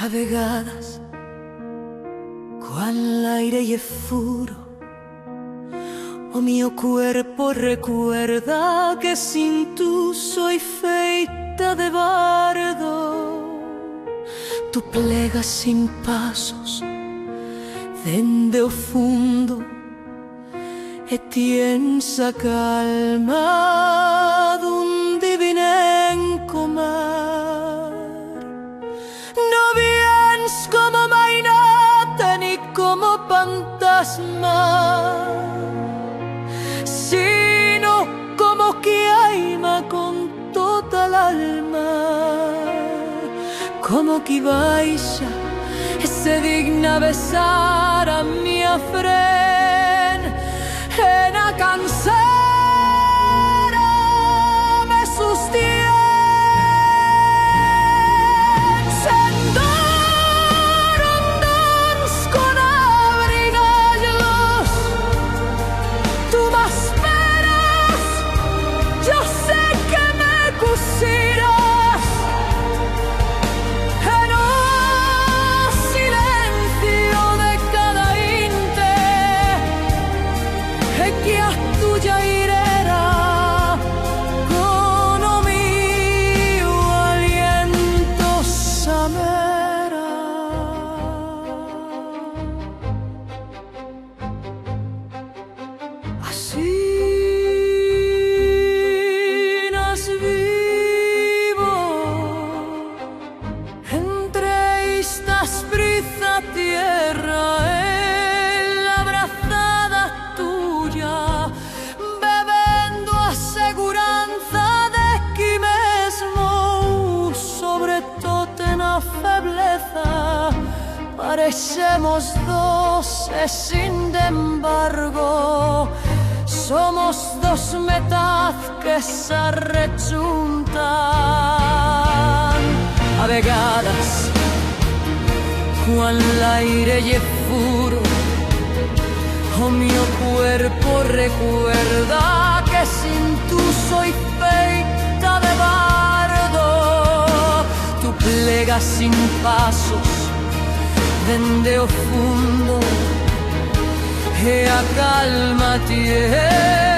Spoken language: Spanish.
a vegades, quan l'aire hi è furo, o mio cuerpo recuerda que sin tú soy feita de bardo. Tú plegas sin pasos dende o fundo e tiensa calma d'un divinenco mar. No viens como mainate ni como fantasma, sino como que aima con toda l'alma, como que baixa e se digna besar a mia fren en a cansera me sostiens endorondons con abrigallos. Tú m'esperes, jo sé que me cosiràs en un silencio de cada inte que a tuya irera con o mío aliento samera. Así nas vivo entre esta espriza tierra en la brazada tuya, bebendo a seguranza de que mesmo sobre todo na febleza parecemos dos e sin embargo somos dos metaz que se rechuntan a vegades, quan l'aire lle furo, o mio cuerpo recuerda que sin tú soy feita de bardo. Tú plegas sin pasos dende o fundo e a calma tiene